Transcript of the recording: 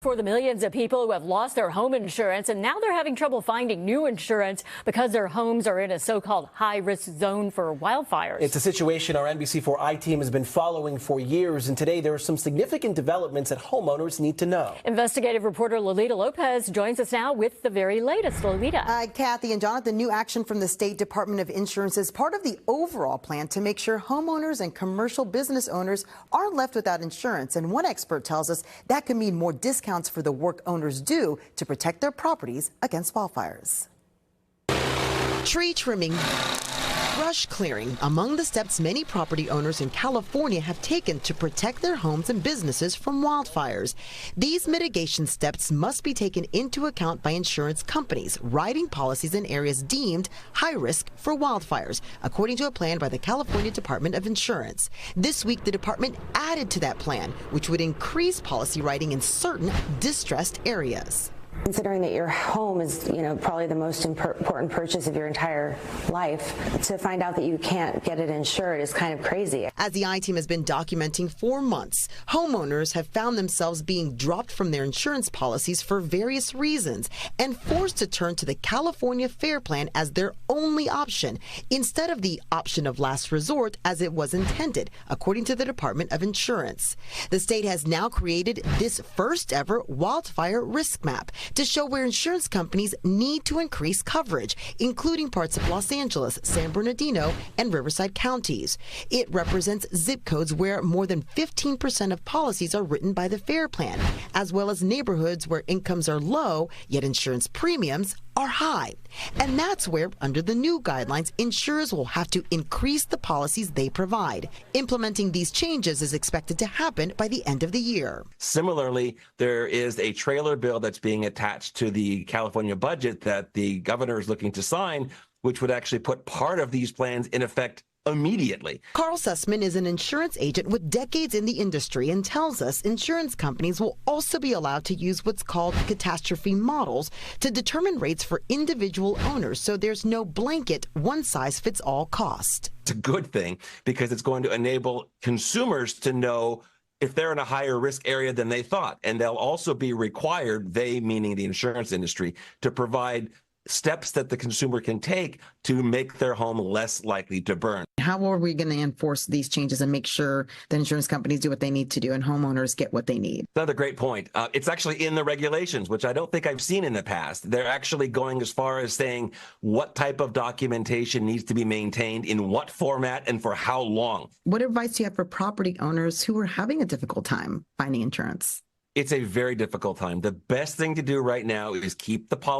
For the millions of people who have lost their home insurance and now they're having trouble finding new insurance because their homes are in a so-called high-risk zone for wildfires. It's a situation our NBC4i team has been following for years, and today there are some significant developments that homeowners need to know. Investigative reporter Lolita Lopez joins us now with the very latest. Lolita. Kathy and Jonathan, new action from the State Department of Insurance is part of the overall plan to make sure homeowners and commercial business owners aren't left without insurance. And one expert tells us that could mean more discounts for the work owners do to protect their properties against wildfires. Tree trimming, brush clearing among the steps many property owners in California have taken to protect their homes and businesses from wildfires. These mitigation steps must be taken into account by insurance companies writing policies in areas deemed high risk for wildfires, according to a plan by the California Department of Insurance. This week, the department added to that plan, which would increase policy writing in certain distressed areas. Considering that your home is, probably the most important purchase of your entire life, to find out that you can't get it insured is kind of crazy. As the I-Team has been documenting for months, homeowners have found themselves being dropped from their insurance policies for various reasons and forced to turn to the California Fair Plan as their only option, instead of the option of last resort as it was intended, according to the Department of Insurance. The state has now created this first ever wildfire risk map to show where insurance companies need to increase coverage, including parts of Los Angeles, San Bernardino, and Riverside counties. It represents zip codes where more than 15% of policies are written by the Fair Plan, as well as neighborhoods where incomes are low, yet insurance premiums are high. And that's where, under the new guidelines, insurers will have to increase the policies they provide. Implementing these changes is expected to happen by the end of the year. Similarly, there is a trailer bill that's being attached to the California budget that the governor is looking to sign, which would actually put part of these plans in effect immediately. Karl Susman is an insurance agent with decades in the industry and tells us insurance companies will also be allowed to use what's called catastrophe models to determine rates for individual owners, so there's no blanket one-size-fits-all cost. It's a good thing because it's going to enable consumers to know if they're in a higher risk area than they thought. And they'll also be required, they meaning the insurance industry, to provide steps that the consumer can take to make their home less likely to burn. How are we going to enforce these changes and make sure that insurance companies do what they need to do and homeowners get what they need? Another great point. It's actually in the regulations, which I don't think I've seen in the past. They're actually going as far as saying what type of documentation needs to be maintained, in what format, and for how long. What advice do you have for property owners who are having a difficult time finding insurance? It's a very difficult time. The best thing to do right now is keep the policy